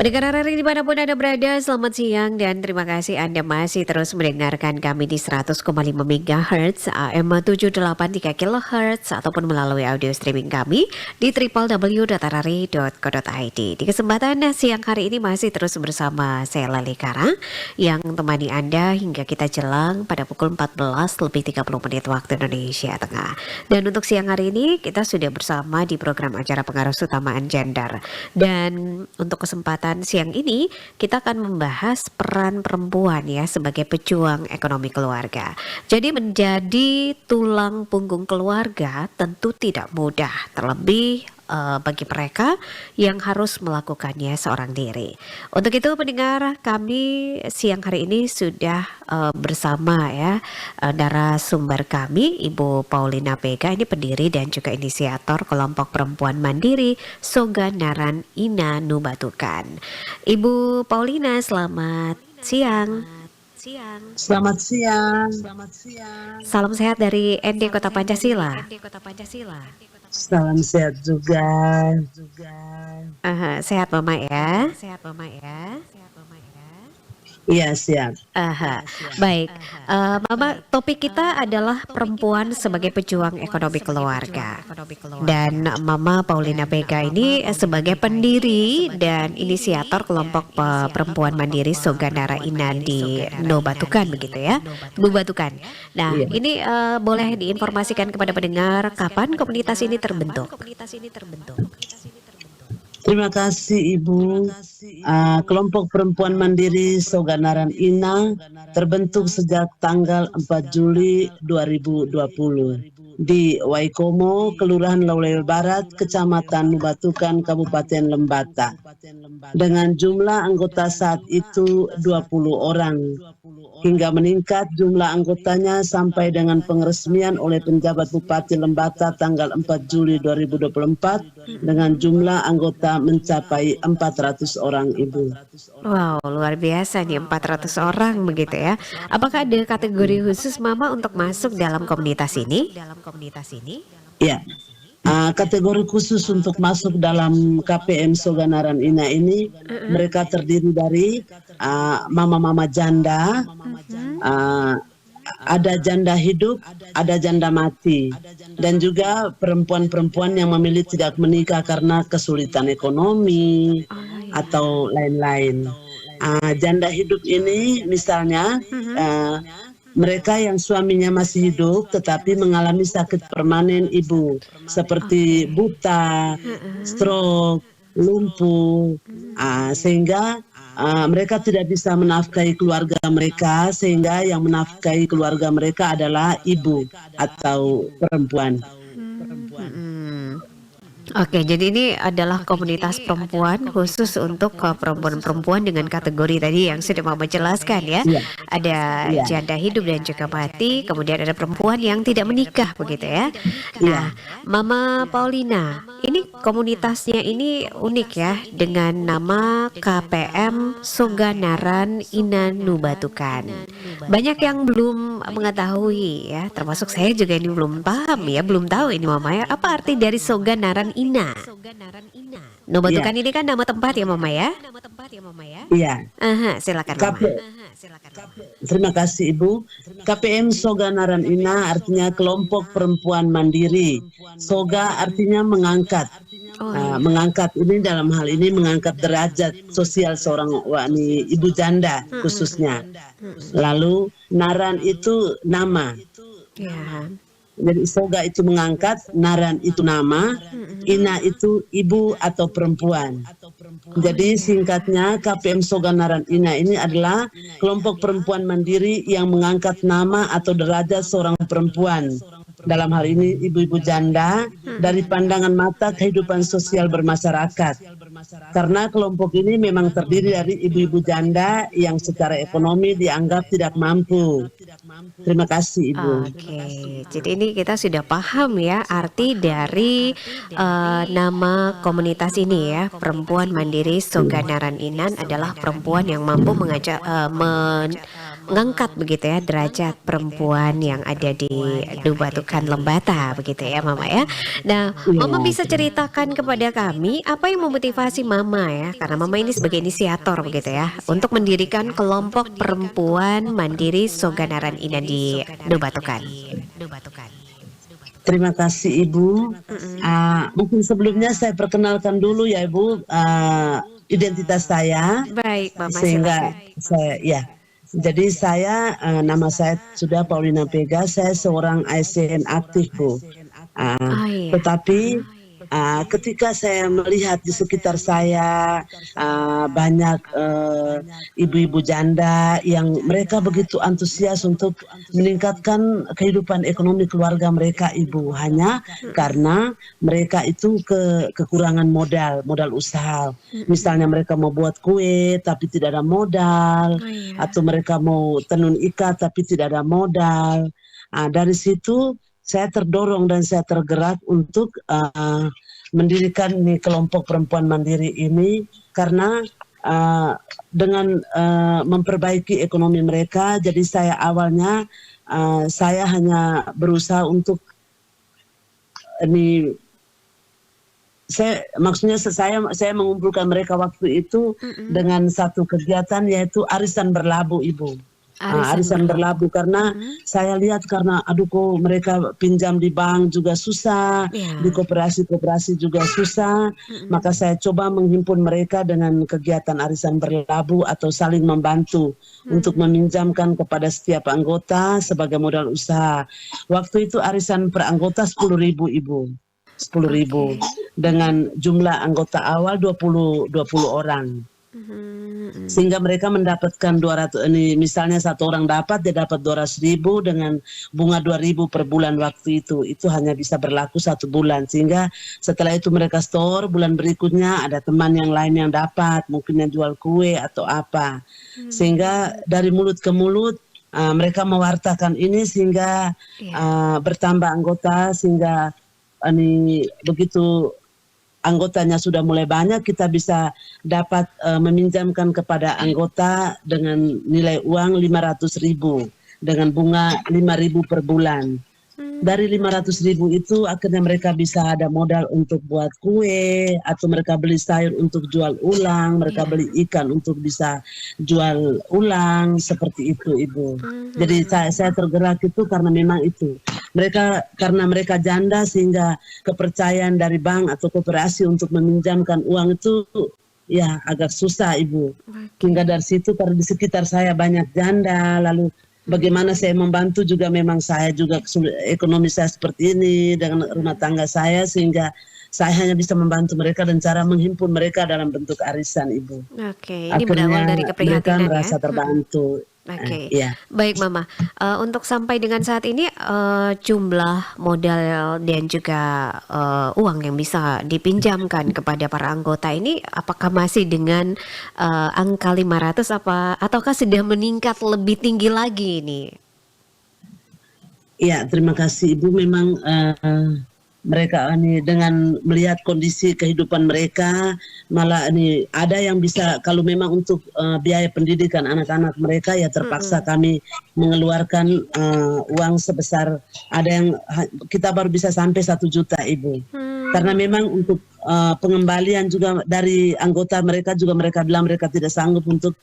Pendengar RRI dimanapun Anda berada, selamat siang dan terima kasih Anda masih terus mendengarkan kami di 100,5 MHz, AM 783 kHz, ataupun melalui audio streaming kami di www.rri.co.id. Di kesempatan siang hari ini masih terus bersama saya Lali Kara yang temani Anda hingga kita jelang pada pukul 14:30 waktu Indonesia Tengah. Dan untuk siang hari ini kita sudah bersama di program acara pengarus utamaan gender. Dan untuk kesempatan siang ini kita akan membahas peran perempuan ya sebagai pejuang ekonomi keluarga. Jadi menjadi tulang punggung keluarga tentu tidak mudah, terlebih bagi mereka yang harus melakukannya seorang diri. Untuk itu pendengar, kami siang hari ini sudah bersama ya narasumber kami Ibu Paulina Pega, ini pendiri dan juga inisiator kelompok perempuan mandiri Soga Naran Ina Nubatukan. Ibu Paulina, selamat siang. Selamat siang. Salam sehat dari ND Kota Pancasila. Salam sehat juga. Sehat Mama ya. Iya, siap. Baik, Mama, topik kita adalah perempuan sebagai pejuang ekonomi keluarga. Dan Mama Paulina Pega ini sebagai pendiri dan inisiator kelompok perempuan mandiri Soga Nara Ina di Nubatukan begitu ya, Nubatukan. Nah, Iya. ini boleh diinformasikan kepada pendengar kapan komunitas ini terbentuk? Terima kasih Ibu. Kelompok perempuan mandiri Soga Naran Ina terbentuk sejak tanggal 4 Juli 2020 di Waikomo, Kelurahan Laulewel Barat, Kecamatan Nubatukan, Kabupaten Lembata. Dengan jumlah anggota saat itu 20 orang. Hingga meningkat jumlah anggotanya sampai dengan pengeresmian oleh penjabat Bupati Lembata tanggal 4 Juli 2024 dengan jumlah anggota mencapai 400 orang Ibu. Wow, luar biasa nih 400 orang begitu ya. Apakah ada kategori khusus Mama untuk masuk dalam komunitas ini? Ya, kategori khusus untuk masuk dalam KPM Soga Naran Ina ini mereka terdiri dari mama-mama janda, ada janda hidup, ada janda mati, dan juga perempuan-perempuan yang memilih tidak menikah karena kesulitan ekonomi atau lain-lain. Janda hidup ini misalnya mereka yang suaminya masih hidup tetapi mengalami sakit permanen Ibu, seperti buta, stroke, lumpuh, sehingga mereka tidak bisa menafkahi keluarga mereka, sehingga yang menafkahi keluarga mereka adalah ibu atau perempuan. Oke, jadi ini adalah komunitas perempuan khusus untuk perempuan-perempuan dengan kategori tadi yang sudah Mama jelaskan ya. Iya. Ada Iya. janda hidup dan juga mati, kemudian ada perempuan yang tidak menikah begitu ya. Nah, Mama Paulina, ini komunitasnya ini unik ya dengan nama KPM Soga Naran Ina Nubatukan. Banyak yang belum mengetahui ya, termasuk saya juga ini belum paham ya, belum tahu ini Mama ya. Apa arti dari Soga Naran Ina? Nubatukan ini kan nama tempat ya Mama ya? Iya. Silakan Mama. Terima kasih Ibu. KPM Soga Naran Ina artinya kelompok perempuan mandiri. Soga artinya mengangkat. Mengangkat ini dalam hal ini mengangkat derajat sosial seorang ibu janda khususnya. Lalu Naran itu nama. Ya. Jadi Soga itu mengangkat, Naran itu nama, Ina itu ibu atau perempuan. Jadi singkatnya KPM Soga Naran Ina ini adalah kelompok perempuan mandiri yang mengangkat nama atau derajat seorang perempuan. Dalam hal ini ibu-ibu janda dari pandangan mata kehidupan sosial bermasyarakat. Karena kelompok ini memang terdiri dari ibu-ibu janda yang secara ekonomi dianggap tidak mampu. Terima kasih Ibu. Oke, jadi ini kita sudah paham ya arti dari nama komunitas ini ya, Perempuan Mandiri Soga Naran Inan adalah perempuan yang mampu mengangkat begitu ya derajat perempuan yang ada di Dubatukan Lembata begitu ya Mama ya. Nah, Mama Iya, bisa ceritakan kepada kami apa yang memotivasi Mama ya, karena Mama ini sebagai inisiator begitu ya, untuk mendirikan kelompok perempuan mandiri Soganaran Ina di Dubatukan. terima kasih Ibu. Mm-mm. Mungkin sebelumnya saya perkenalkan dulu ya Ibu, identitas saya, Baik Mama sehingga silakan. saya ya. Jadi saya, nama saya sudah Paulina Pega, saya seorang ASN aktif Bu. Oh iya. Tetapi ketika saya melihat di sekitar saya banyak ibu-ibu janda yang mereka begitu antusias untuk meningkatkan kehidupan ekonomi keluarga mereka Ibu, hanya Mm-mm. karena mereka itu kekurangan modal usaha. Mm-mm. Misalnya mereka mau buat kue tapi tidak ada modal, Oh iya. atau mereka mau tenun ikat tapi tidak ada modal. Dari situ saya terdorong dan saya tergerak untuk mendirikan nih kelompok perempuan mandiri ini, karena dengan memperbaiki ekonomi mereka. Jadi saya awalnya saya hanya berusaha untuk ini, maksudnya saya mengumpulkan mereka waktu itu Mm-mm. dengan satu kegiatan, yaitu arisan berlabuh Ibu. Arisan Arisan berlabuh. berlabuh karena Mm-mm. saya lihat, karena aduh kok mereka pinjam di bank juga susah, di Ya. koperasi-koperasi juga susah, Mm-mm. maka saya coba menghimpun mereka dengan kegiatan arisan berlabuh atau saling membantu untuk Mm. meminjamkan kepada setiap anggota sebagai modal usaha. Waktu itu arisan per anggota 10.000 Ibu. 10.000 Oke. dengan jumlah anggota awal 20 orang, Mm-mm. sehingga mereka mendapatkan 200, ini misalnya satu orang dia dapat 200.000 dengan bunga 2.000 per bulan. Waktu itu hanya bisa berlaku 1 bulan, sehingga setelah itu mereka store, bulan berikutnya ada teman yang lain yang dapat, mungkin yang jual kue atau apa, sehingga Mm. dari mulut ke mulut mereka mewartakan ini, sehingga Ya. bertambah anggota, sehingga ini begitu anggotanya sudah mulai banyak, kita bisa dapat meminjamkan kepada anggota dengan nilai uang 500.000 dengan bunga 5.000 per bulan. Dari 500.000 itu akhirnya mereka bisa ada modal untuk buat kue, atau mereka beli sayur untuk jual ulang, mereka Ya. beli ikan untuk bisa jual ulang, seperti itu Ibu. Jadi Mhm. saya tergerak itu karena memang itu. Karena mereka janda, sehingga kepercayaan dari bank atau koperasi untuk meminjamkan uang itu ya agak susah Ibu. Hingga Oke. dari situ, karena di sekitar saya banyak janda, lalu bagaimana saya membantu juga, memang saya juga ekonomi saya seperti ini dengan rumah tangga saya, sehingga saya hanya bisa membantu mereka dan cara menghimpun mereka dalam bentuk arisan Ibu. Oke, ini berawal dari Akhirnya mereka keprihatinan ya? merasa Mhm. terbantu. Oke, Ya. baik Mama. Untuk sampai dengan saat ini, jumlah modal dan juga, uang yang bisa dipinjamkan kepada para anggota ini apakah masih dengan, angka 500 ataukah sudah meningkat lebih tinggi lagi ini? Iya, terima kasih Ibu. Memang mereka ini dengan melihat kondisi kehidupan mereka, malah ini ada yang bisa, kalau memang untuk biaya pendidikan anak-anak mereka, ya terpaksa Mhm. kami mengeluarkan uang sebesar, ada yang kita baru bisa sampai 1 juta Ibu. Karena Mmm. memang untuk pengembalian juga dari anggota mereka juga, mereka bilang mereka tidak sanggup untuk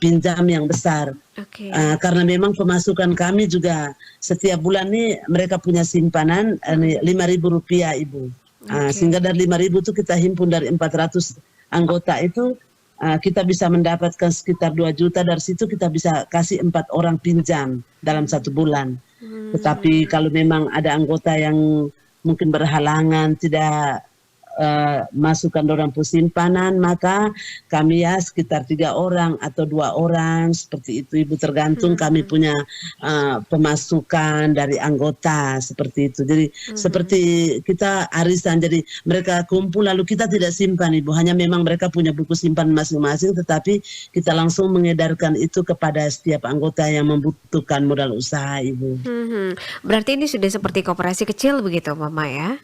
pinjam yang besar. Oke. Karena memang pemasukan kami juga setiap bulan nih, mereka punya simpanan Mhm. Rp5.000 Ibu. Sehingga Oke. dari 5.000 itu kita himpun dari 400 anggota itu, kita bisa mendapatkan sekitar 2 juta. Dari situ kita bisa kasih 4 orang pinjam dalam 1 bulan. Tetapi Mmm. kalau memang ada anggota yang mungkin berhalangan tidak masukkan dalam simpanan, maka kami ya sekitar 3 orang atau 2 orang, seperti itu Ibu, tergantung kami Mhm. punya pemasukan dari anggota, seperti itu. Jadi Mhm. seperti kita arisan, jadi mereka kumpul lalu kita tidak simpan Ibu, hanya memang mereka punya buku simpan masing-masing, tetapi kita langsung mengedarkan itu kepada setiap anggota yang membutuhkan modal usaha Ibu. Mhm. Berarti ini sudah seperti koperasi kecil begitu Mama ya?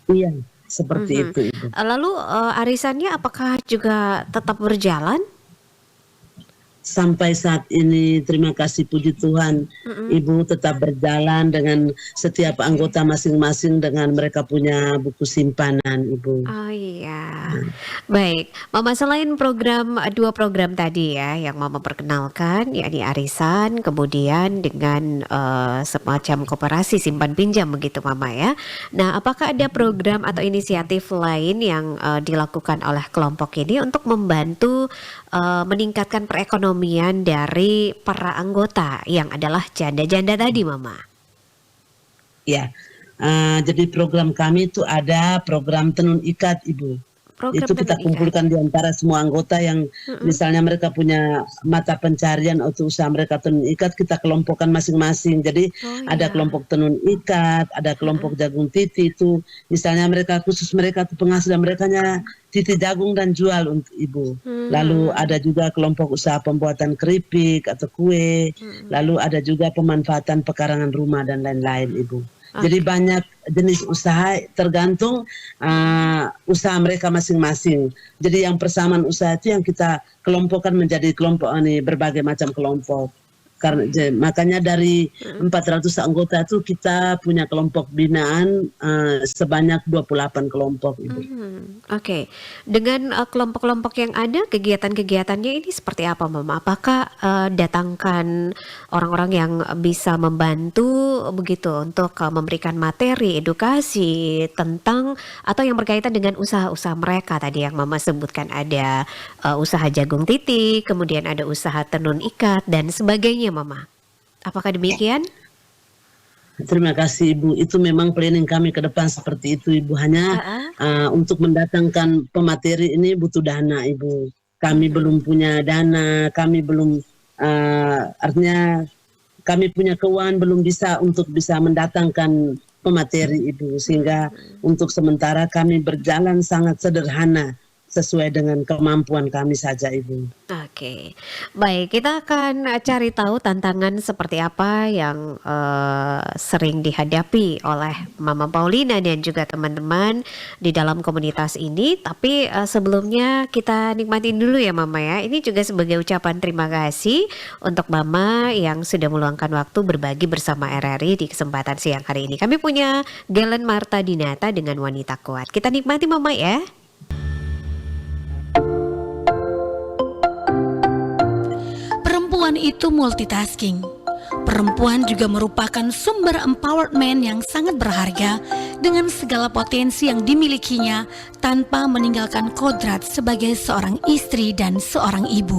Iya, seperti Mhm. itu Ibu. Lalu, arisannya apakah juga tetap berjalan? sampai saat ini terima kasih puji Tuhan, Ibu tetap berjalan dengan setiap anggota masing-masing dengan mereka punya buku simpanan, Ibu. Oh iya, baik. Mama selain dua program tadi ya yang Mama perkenalkan, yakni arisan, kemudian dengan semacam koperasi simpan pinjam begitu Mama ya. Nah, apakah ada program atau inisiatif lain yang dilakukan oleh kelompok ini untuk membantu meningkatkan perekonomian dari para anggota yang adalah janda-janda tadi Mama? Ya, jadi program kami itu ada program tenun ikat, Ibu. Program Itu kita tenun ikat. kumpulkan di antara semua anggota yang misalnya mereka punya mata pencarian atau usaha mereka tenun ikat, kita kelompokkan masing-masing. Jadi Oh ada iya. kelompok tenun ikat, ada kelompok jagung titi itu. Misalnya mereka khusus mereka itu penghasilan merekanya titi jagung dan jual untuk Ibu. Lalu ada juga kelompok usaha pembuatan keripik atau kue. Lalu ada juga pemanfaatan pekarangan rumah dan lain-lain, Ibu. Jadi banyak jenis usaha tergantung usaha mereka masing-masing. Jadi yang persamaan usaha itu yang kita kelompokkan menjadi kelompok ini berbagai macam kelompok. Karena makanya dari 400 anggota itu kita punya kelompok binaan sebanyak 28 kelompok, Ibu. Oke. Dengan kelompok-kelompok yang ada, kegiatan-kegiatannya ini seperti apa, Mama? Apakah datangkan orang-orang yang bisa membantu begitu untuk memberikan materi, edukasi tentang atau yang berkaitan dengan usaha-usaha mereka tadi yang Mama sebutkan ada usaha jagung titik, kemudian ada usaha tenun ikat dan sebagainya, Mama. Apakah demikian? Terima kasih, Ibu. Itu memang planning kami ke depan seperti itu, Ibu. Hanya untuk mendatangkan pemateri ini butuh dana, Ibu. Kami belum punya dana, kami belum artinya kami punya keuangan belum bisa untuk bisa mendatangkan pemateri, Ibu. Sehingga untuk sementara kami berjalan sangat sederhana sesuai dengan kemampuan kami saja, Ibu. Oke, baik, kita akan cari tahu tantangan seperti apa yang sering dihadapi oleh Mama Paulina dan juga teman-teman di dalam komunitas ini. Tapi sebelumnya kita nikmatin dulu ya Mama ya. Ini juga sebagai ucapan terima kasih untuk Mama yang sudah meluangkan waktu berbagi bersama RRI di kesempatan siang hari ini. Kami punya Galen Marta Dinata dengan Wanita Kuat. Kita nikmati Mama ya. Perempuan itu multitasking. Perempuan juga merupakan sumber empowerment yang sangat berharga dengan segala potensi yang dimilikinya tanpa meninggalkan kodrat sebagai seorang istri dan seorang ibu.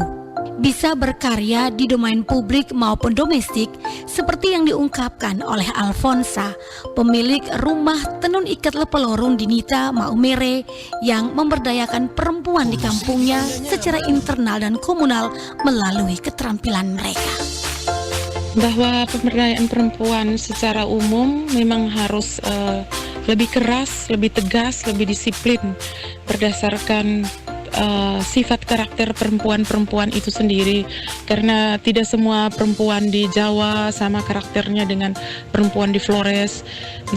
Bisa berkarya di domain publik maupun domestik seperti yang diungkapkan oleh Alfonsa, pemilik rumah tenun ikat Lepelorung di Nita Maumere yang memberdayakan perempuan di kampungnya secara internal dan komunal melalui keterampilan mereka. Bahwa pemberdayaan perempuan secara umum memang harus lebih keras, lebih tegas, lebih disiplin berdasarkan sifat karakter perempuan-perempuan itu sendiri, karena tidak semua perempuan di Jawa sama karakternya dengan perempuan di Flores.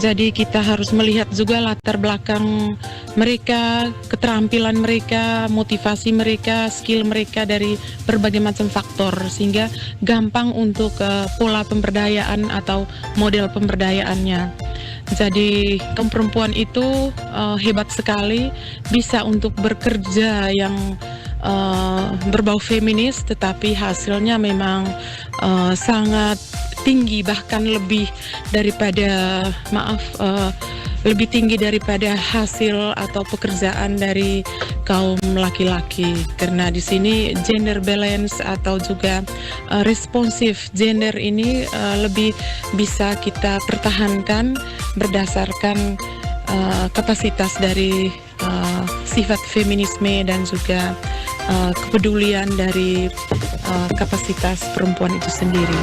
Jadi kita harus melihat juga latar belakang mereka, keterampilan mereka, motivasi mereka, skill mereka dari berbagai macam faktor, sehingga gampang untuk pola pemberdayaan atau model pemberdayaannya. Jadi kaum perempuan itu hebat sekali, bisa untuk bekerja yang berbau feminis, tetapi hasilnya memang sangat tinggi, bahkan lebih daripada lebih tinggi daripada hasil atau pekerjaan dari kaum laki-laki. Karena di sini gender balance atau juga responsif gender ini lebih bisa kita pertahankan berdasarkan kapasitas dari sifat feminisme dan juga kepedulian dari kapasitas perempuan itu sendiri.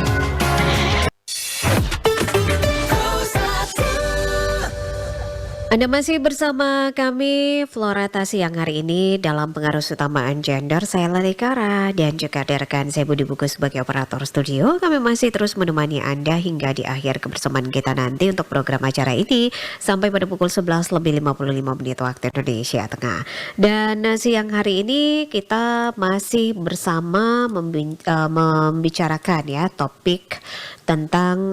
Anda masih bersama kami Florata siang hari ini dalam pengaruh utamaan gender. Saya Lali Kara dan juga ada rekan saya Budi Buku sebagai operator studio. Kami masih terus menemani Anda hingga di akhir kebersamaan kita nanti untuk program acara ini sampai pada pukul 11 lebih 55 menit waktu Indonesia Tengah. Dan siang hari ini kita masih bersama membicarakan ya topik tentang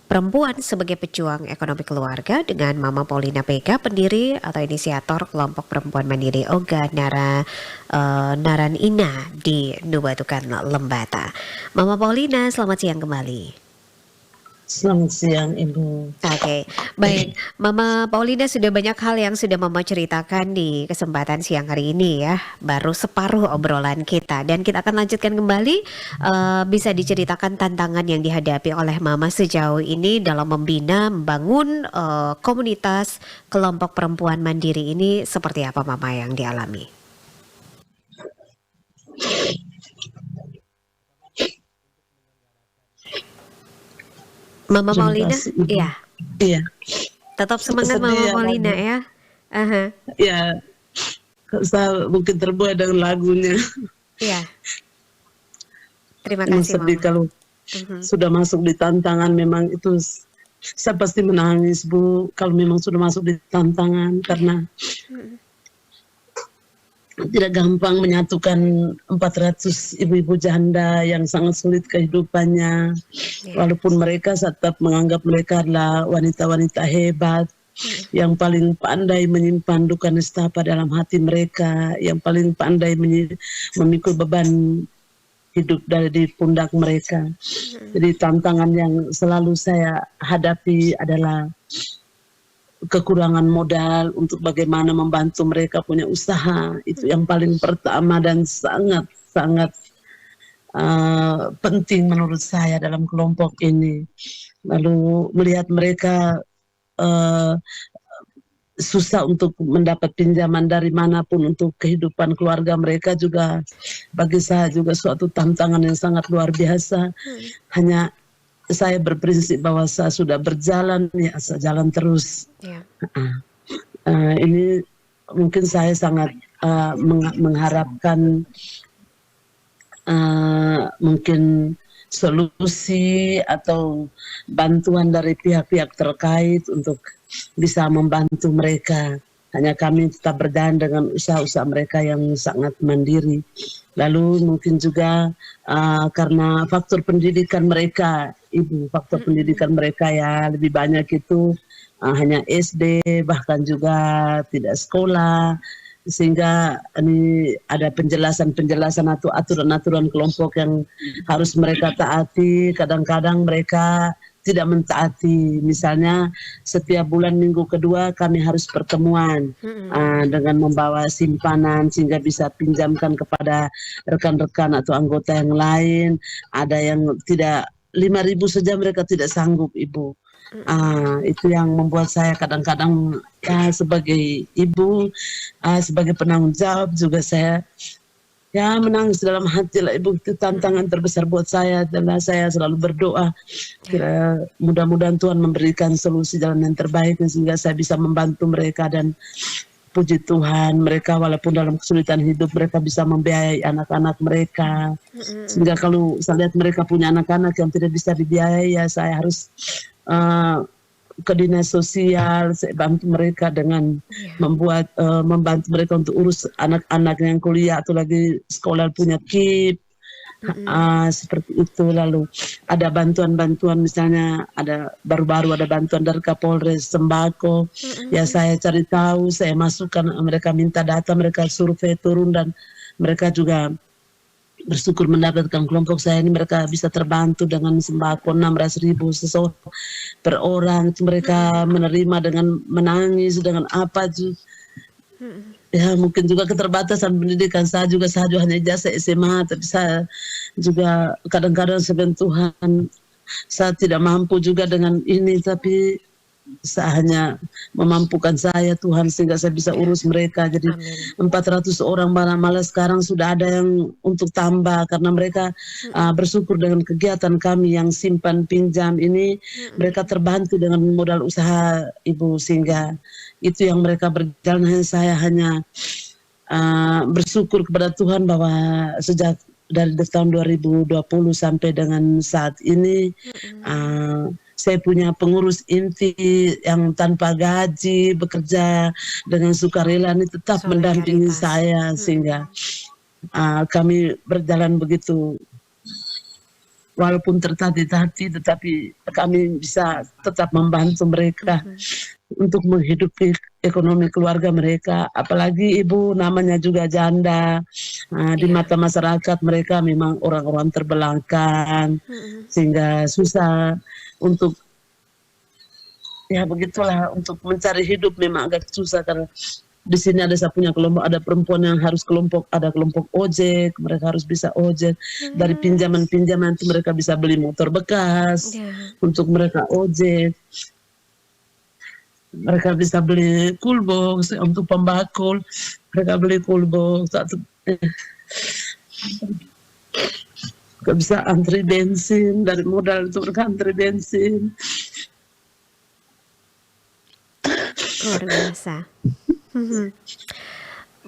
perempuan sebagai pejuang ekonomi keluarga dengan Mama Paulina PK, pendiri atau inisiator kelompok perempuan mandiri Oga Naran Ina di Nubatukan Lembata. Mama Paulina, selamat siang kembali. Selamat siang Ibu. Oke, baik. Mama Paulina sudah banyak hal yang sudah Mama ceritakan di kesempatan siang hari ini ya. Baru separuh obrolan kita dan kita akan lanjutkan kembali. Bisa diceritakan tantangan yang dihadapi oleh Mama sejauh ini dalam membina, membangun komunitas kelompok perempuan mandiri ini seperti apa Mama yang dialami? Mama Terima Paulina, kasih, Ibu. iya. Iya, Tetap semangat sedih Mama ya, Paulina lagu. ya. Aha, Ya, saya mungkin terbuai dengan lagunya. iya. Terima Emang kasih sedih Mama. kalau Mhm. sudah masuk di tantangan, memang itu saya pasti menangis Bu kalau memang sudah masuk di tantangan, karena tidak gampang menyatukan 400 ibu-ibu janda yang sangat sulit kehidupannya. Ya. Walaupun mereka tetap menganggap mereka adalah wanita-wanita hebat, yang paling pandai menyimpan duka nestapa dalam hati mereka, yang paling pandai memikul beban hidup dari pundak mereka. Jadi tantangan yang selalu saya hadapi adalah kekurangan modal untuk bagaimana membantu mereka punya usaha. Itu yang paling pertama dan sangat penting menurut saya dalam kelompok ini. Lalu melihat mereka susah untuk mendapat pinjaman dari manapun untuk kehidupan keluarga mereka juga bagi saya juga suatu tantangan yang sangat luar biasa. Hanya saya berprinsip bahwa saya sudah berjalan, ya saya jalan terus. Ya. Ini mungkin saya sangat mengharapkan mungkin solusi atau bantuan dari pihak-pihak terkait untuk bisa membantu mereka. Hanya kami tetap berjalan dengan usaha-usaha mereka yang sangat mandiri. Lalu mungkin juga karena faktor pendidikan mereka, Ibu, faktor pendidikan mereka ya lebih banyak itu hanya SD, bahkan juga tidak sekolah, sehingga ini ada penjelasan-penjelasan atau aturan-aturan kelompok yang harus mereka taati. Kadang-kadang mereka tidak mentaati. Misalnya setiap bulan minggu kedua kami harus pertemuan dengan membawa simpanan sehingga bisa pinjamkan kepada rekan-rekan atau anggota yang lain. Ada yang tidak 5.000 saja mereka tidak sanggup, Ibu. Itu yang membuat saya kadang-kadang ya sebagai ibu, sebagai penanggung jawab juga saya ya menangis dalam hati lah, Ibu. Itu tantangan terbesar buat saya, dan saya selalu berdoa kira mudah-mudahan Tuhan memberikan solusi jalan yang terbaik sehingga saya bisa membantu mereka. Dan puji Tuhan mereka walaupun dalam kesulitan hidup mereka bisa membiayai anak-anak mereka, sehingga kalau saya lihat mereka punya anak-anak yang tidak bisa dibiayai, ya saya harus ke dinas sosial, saya bantu mereka dengan membantu mereka untuk urus anak-anak yang kuliah atau lagi sekolah punya KIP. Seperti itu. Lalu ada bantuan-bantuan, misalnya ada baru-baru ada bantuan dari Kapolres sembako. Ya saya cari tahu, saya masukkan, mereka minta data, mereka survei turun, dan mereka juga bersyukur mendapatkan kelompok saya ini, mereka bisa terbantu dengan sembako 16.000 seseorang per orang. Itu mereka menerima dengan menangis, dengan apa tuh. Ya mungkin juga keterbatasan pendidikan saya juga hanya ijazah SMA, tapi saya juga kadang-kadang sebenarnya Tuhan saya tidak mampu juga dengan ini, tapi hanya memampukan saya Tuhan sehingga saya bisa urus mereka. Jadi Amin. 400 orang malah sekarang sudah ada yang untuk tambah karena mereka bersyukur dengan kegiatan kami yang simpan pinjam ini. Mereka terbantu dengan modal usaha Ibu, sehingga itu yang mereka berjalan. Saya hanya bersyukur kepada Tuhan bahwa sejak dari tahun 2020 sampai dengan saat ini saya punya pengurus inti yang tanpa gaji, bekerja dengan sukarela, ini tetap mendampingi saya sehingga kami berjalan begitu. Walaupun tertatih-tatih, tetapi kami bisa tetap membantu mereka untuk menghidupi ekonomi keluarga mereka. Apalagi Ibu namanya juga janda, di mata masyarakat mereka memang orang-orang terbelakang, sehingga susah untuk, ya begitulah, untuk mencari hidup memang agak susah. Karena di sini ada saya punya kelompok, ada perempuan yang harus ada kelompok ojek, mereka harus bisa ojek. Dari pinjaman-pinjaman itu mereka bisa beli motor bekas untuk mereka ojek. Mereka bisa beli coolbox untuk pembakul, mereka beli coolbox mereka bisa antri bensin, dari modal itu mereka antri bensin. Luar biasa.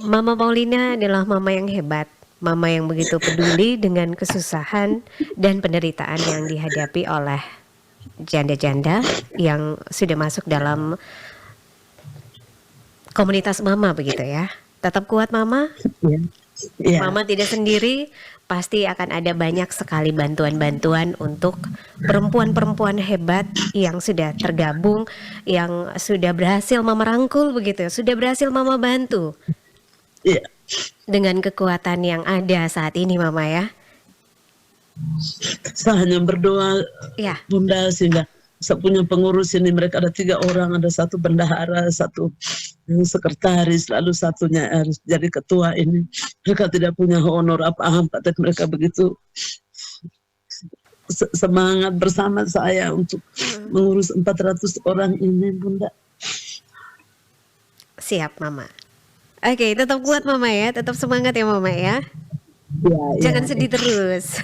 Mama Paulina adalah mama yang hebat, mama yang begitu peduli dengan kesusahan dan penderitaan yang dihadapi oleh janda-janda yang sudah masuk dalam komunitas mama, begitu ya. Tetap kuat mama. Ya. Mama tidak sendiri, pasti akan ada banyak sekali bantuan-bantuan untuk perempuan-perempuan hebat yang sudah tergabung, yang sudah berhasil mama rangkul begitu, sudah berhasil mama bantu. Iya. Dengan kekuatan yang ada saat ini mama ya. Saya hanya berdoa Bunda, sehingga saya punya pengurus ini, mereka ada 3 orang, ada 1 bendahara, 1 sekretaris, lalu satunya harus jadi ketua ini. Mereka tidak punya honor apa-apa, tapi mereka begitu semangat bersama saya untuk mengurus 400 orang ini, Bunda. Siap Mama. Oke, tetap kuat Mama ya, tetap semangat ya Mama ya. Jangan sedih terus.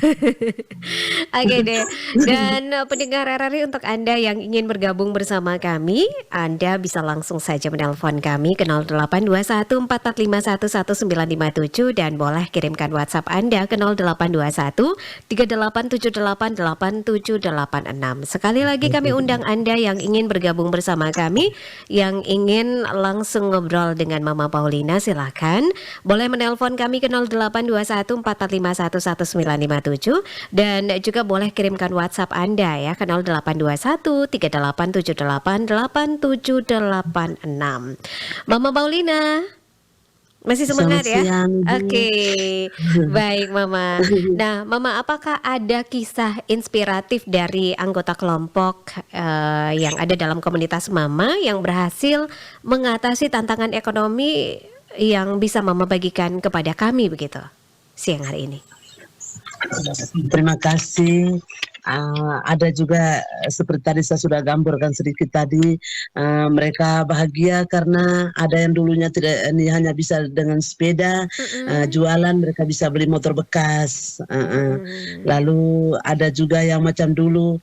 Oke deh. Dan pendengar RRI, untuk Anda yang ingin bergabung bersama kami, Anda bisa langsung saja menelpon kami ke 082144511957 dan boleh kirimkan WhatsApp Anda ke 082138788786. Sekali lagi kami undang Anda yang ingin bergabung bersama kami, yang ingin langsung ngobrol dengan Mama Paulina, silakan. Boleh menelpon kami ke 082144511957 dan juga boleh kirimkan WhatsApp Anda ya ke 082138788786. Mama Paulina masih semangat ya? Oke. Baik Mama. Nah Mama, apakah ada kisah inspiratif dari anggota kelompok yang ada dalam komunitas Mama yang berhasil mengatasi tantangan ekonomi yang bisa Mama bagikan kepada kami begitu siang hari ini? Terima kasih. Ada juga seperti tadi saya sudah gambarkan sedikit tadi, mereka bahagia karena ada yang dulunya tidak, ini hanya bisa dengan sepeda jualan, mereka bisa beli motor bekas. Lalu ada juga yang macam dulu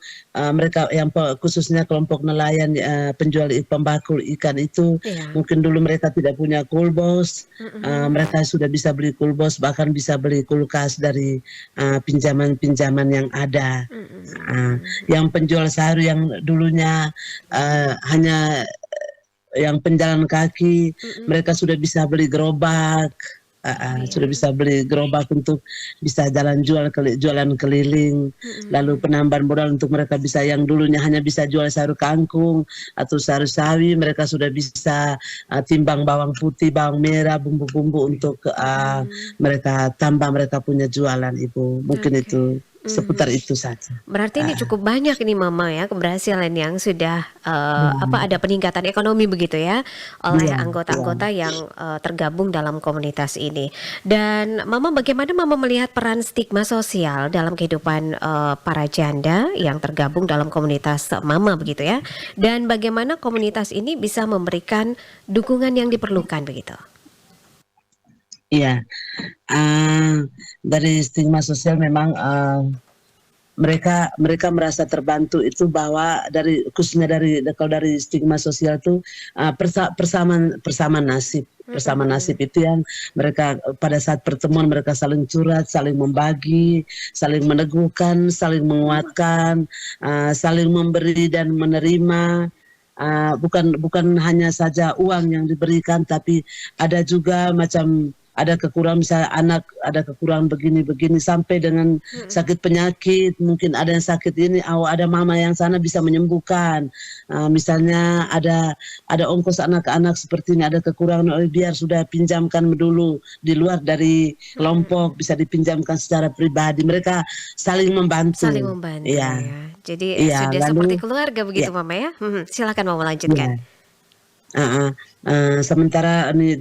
mereka yang khususnya kelompok nelayan, penjual pembakul ikan itu, mungkin dulu mereka tidak punya coolbox, mereka sudah bisa beli coolbox, bahkan bisa beli kulkas dari pinjaman-pinjaman yang ada. Yang penjual sayur yang dulunya hanya yang penjalan kaki, mereka sudah bisa beli gerobak, sudah bisa beli gerobak untuk bisa jualan keliling. Lalu penambahan modal untuk mereka bisa, yang dulunya hanya bisa jual sayur kangkung atau sayur sawi, mereka sudah bisa timbang bawang putih, bawang merah, bumbu-bumbu untuk mereka tambah, mereka punya jualan Ibu. Mungkin itu. seputar itu saja. Berarti ini cukup banyak ini Mama ya keberhasilan yang sudah ada peningkatan ekonomi begitu ya oleh Iya, anggota-anggota yang tergabung dalam komunitas ini. Dan Mama, bagaimana Mama melihat peran stigma sosial dalam kehidupan para janda yang tergabung dalam komunitas Mama begitu ya? Dan bagaimana komunitas ini bisa memberikan dukungan yang diperlukan begitu? Iya, dari stigma sosial memang mereka merasa terbantu itu bahwa khususnya kalau dari stigma sosial itu persamaan nasib itu yang mereka pada saat pertemuan mereka saling curhat, saling membagi, saling meneguhkan, saling menguatkan, saling memberi dan menerima. Bukan hanya saja uang yang diberikan, tapi ada juga ada kekurangan, misalnya anak ada kekurangan begini sampai dengan sakit penyakit, mungkin ada yang sakit ini, ada mama yang sana bisa menyembuhkan. Misalnya ada ongkos anak-anak seperti ini, ada kekurangan, biar sudah pinjamkan dulu di luar dari kelompok, bisa dipinjamkan secara pribadi. Mereka saling membantu. Ya. Jadi sudah seperti keluarga begitu Mama ya. Silakan Mama lanjutkan. Sementara ini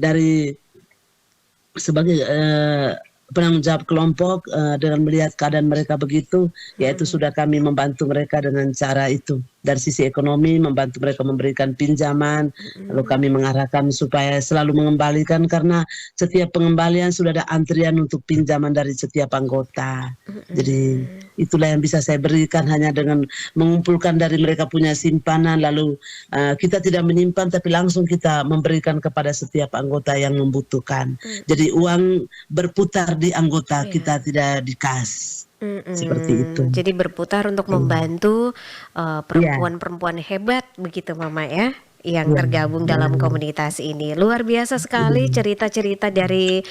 sebagai penanggung jawab kelompok, dengan melihat keadaan mereka begitu, yaitu sudah kami membantu mereka dengan cara itu. Dari sisi ekonomi membantu mereka memberikan pinjaman, lalu kami mengarahkan supaya selalu mengembalikan, karena setiap pengembalian sudah ada antrian untuk pinjaman dari setiap anggota. Jadi itulah yang bisa saya berikan, hanya dengan mengumpulkan dari mereka punya simpanan, lalu kita tidak menyimpan tapi langsung kita memberikan kepada setiap anggota yang membutuhkan. Jadi uang berputar di anggota, kita tidak dikas. Seperti itu. Jadi berputar untuk membantu perempuan-perempuan hebat begitu Mama ya, yang tergabung dalam komunitas ini. Luar biasa sekali cerita-cerita dari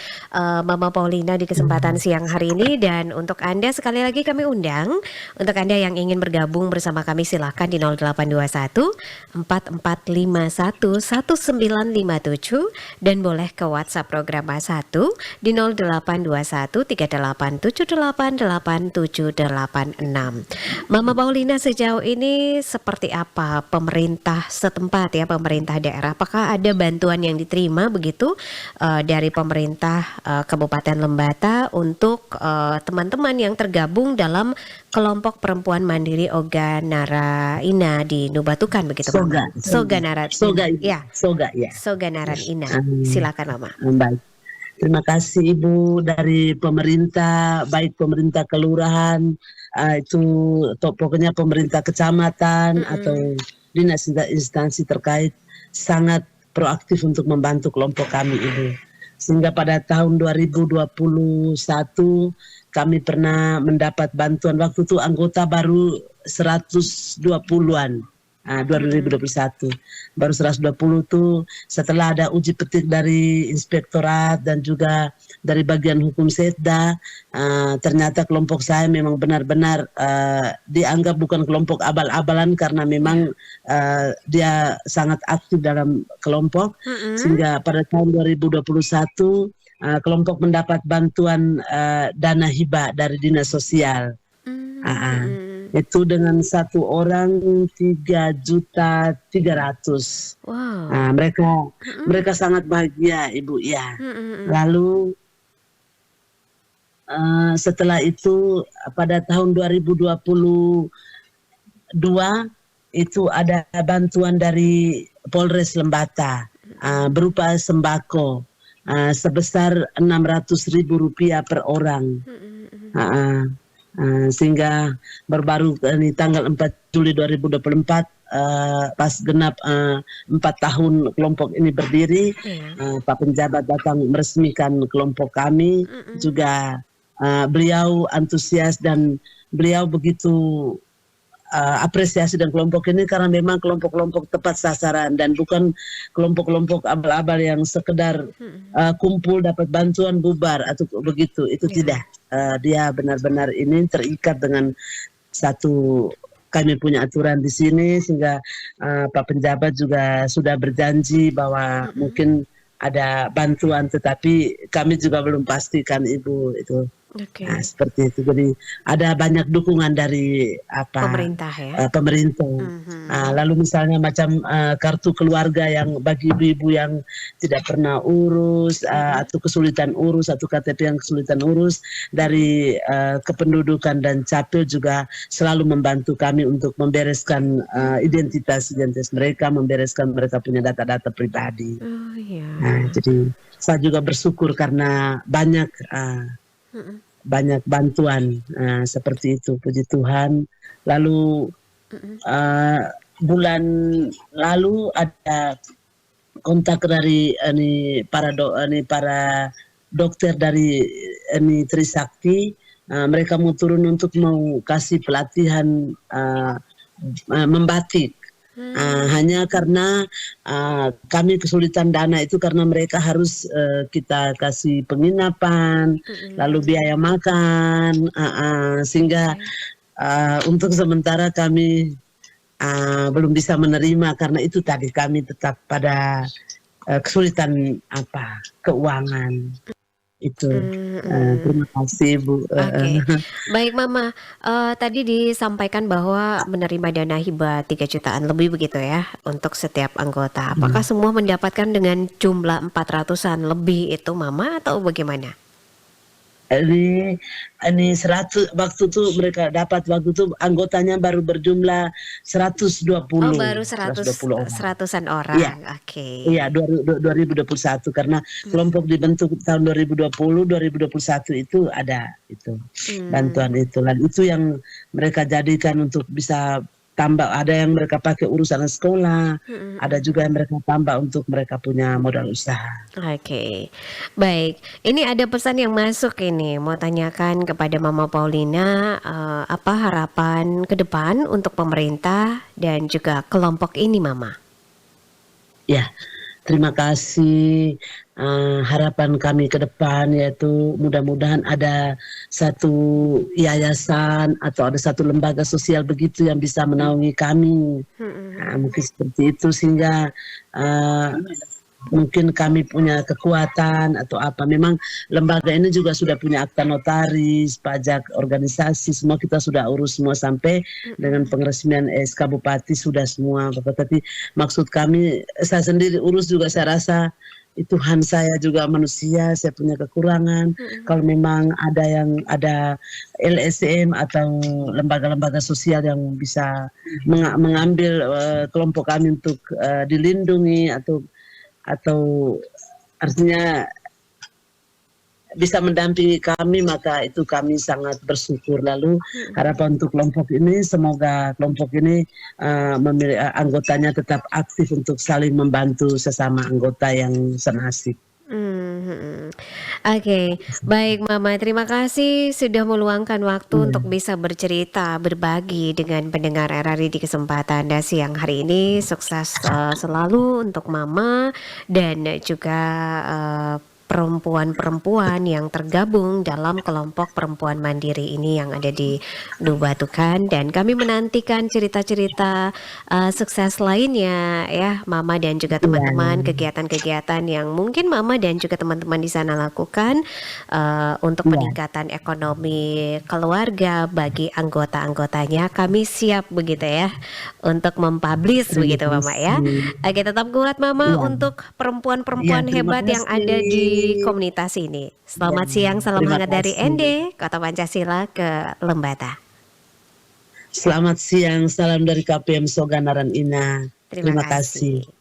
Mama Paulina di kesempatan siang hari ini. Dan untuk Anda sekali lagi kami undang, untuk Anda yang ingin bergabung bersama kami silahkan di 0821 4451 1957 dan boleh ke WhatsApp program 1 di 0821 38788786. Mama Paulina, sejauh ini seperti apa pemerintah setempat ya, pemerintah daerah, apakah ada bantuan yang diterima begitu dari pemerintah Kabupaten Lembata untuk teman-teman yang tergabung dalam kelompok perempuan mandiri Oga Nara Ina di Nubatukan begitu Mama? Soga Nara Ina. Soga Nara Ina. Silakan Mama. Baik. Terima kasih Ibu, dari pemerintah, baik pemerintah kelurahan, itu pokoknya pemerintah kecamatan atau dinas instansi terkait sangat proaktif untuk membantu kelompok kami Ibu. Sehingga pada tahun 2021 kami pernah mendapat bantuan, waktu itu anggota baru 120-an. 2021 baru 120 tuh setelah ada uji petik dari inspektorat dan juga dari bagian hukum Setda, ternyata kelompok saya memang benar-benar dianggap bukan kelompok abal-abalan, karena memang dia sangat aktif dalam kelompok, sehingga pada tahun 2021 kelompok mendapat bantuan dana hibah dari dinas sosial. Itu dengan satu orang 3.300.000. Wow. Mereka sangat bahagia Ibu ya. Lalu setelah itu pada tahun 2022 itu ada bantuan dari Polres Lembata berupa sembako sebesar Rp600.000 per orang. Sehingga baru ini tanggal 4 Juli 2024 pas genap 4 tahun kelompok ini berdiri, Pak Penjabat datang meresmikan kelompok kami. Juga beliau antusias dan beliau begitu apresiasi dan kelompok ini, karena memang kelompok-kelompok tepat sasaran dan bukan kelompok-kelompok abal-abal yang sekedar kumpul dapat bantuan bubar atau begitu, itu tidak. Dia benar-benar ini terikat dengan satu, kami punya aturan di sini, sehingga Pak Penjabat juga sudah berjanji bahwa mungkin ada bantuan, tetapi kami juga belum pastikan Ibu itu. Oke. Nah, seperti itu. Jadi ada banyak dukungan dari Pemerintah ya. pemerintah. Lalu misalnya macam kartu keluarga yang bagi ibu-ibu yang tidak pernah urus atau kesulitan urus atau KTP yang kesulitan urus, dari kependudukan dan Capil juga selalu membantu kami untuk membereskan identitas mereka, membereskan mereka punya data-data pribadi. Oh iya. Nah, jadi saya juga bersyukur karena banyak banyak bantuan seperti itu, puji Tuhan. Lalu bulan lalu ada kontak dari para dokter dari Trisakti, mereka mau turun untuk mau kasih pelatihan membatik. Hanya karena kami kesulitan dana itu karena mereka harus kita kasih penginapan, lalu biaya makan, sehingga untuk sementara kami belum bisa menerima karena itu tadi kami tetap pada kesulitan keuangan. Itu terima kasih Bu. Oke. Baik Mama, tadi disampaikan bahwa menerima dana hibah 3 jutaan lebih begitu ya untuk setiap anggota. Apakah semua mendapatkan dengan jumlah 400-an lebih itu Mama atau bagaimana? Ini 100 waktu itu mereka dapat waktu itu anggotanya baru berjumlah 120. Oh, baru 120 orang. 100-an orang. Iya. Oke. Iya, 2021 karena kelompok dibentuk tahun 2020, 2021 itu ada itu bantuan itu. Dan itu yang mereka jadikan untuk bisa tambah, ada yang mereka pakai urusan sekolah, ada juga yang mereka tambah untuk mereka punya modal usaha. Oke, baik. Ini ada pesan yang masuk ini, mau tanyakan kepada Mama Paulina, apa harapan ke depan untuk pemerintah dan juga kelompok ini, Mama? Ya, terima kasih. Harapan kami ke depan yaitu mudah-mudahan ada satu yayasan atau ada satu lembaga sosial begitu yang bisa menaungi kami. Mungkin seperti itu sehingga mungkin kami punya kekuatan atau apa. Memang lembaga ini juga sudah punya akta notaris, pajak, organisasi, semua kita sudah urus semua sampai dengan pengeresmian SK Bupati sudah semua. Tapi maksud kami, saya sendiri urus juga saya rasa Tuhan saya juga manusia, saya punya kekurangan. Kalau memang ada LSM atau lembaga-lembaga sosial yang bisa mengambil kelompok kami untuk dilindungi atau artinya bisa mendampingi kami, maka itu kami sangat bersyukur. Lalu harapan untuk kelompok ini, semoga kelompok ini anggotanya tetap aktif untuk saling membantu sesama anggota yang senasib. Oke, baik Mama, terima kasih sudah meluangkan waktu untuk bisa bercerita, berbagi dengan pendengar RRI di kesempatan siang hari ini. Sukses selalu untuk Mama dan juga perempuan-perempuan yang tergabung dalam kelompok perempuan mandiri ini yang ada di Nubatukan, dan kami menantikan cerita-cerita sukses lainnya ya Mama dan juga teman-teman, kegiatan-kegiatan yang mungkin Mama dan juga teman-teman di sana lakukan untuk peningkatan ekonomi keluarga bagi anggota-anggotanya. Kami siap begitu ya untuk mempublish begitu Mama ya. Oke, tetap kuat Mama untuk perempuan-perempuan hebat yang ada di komunitas ini. Selamat siang, salam hangat dari ND Kota Pancasila ke Lembata. Selamat siang, salam dari KPM Soganaran Ina. Terima kasih.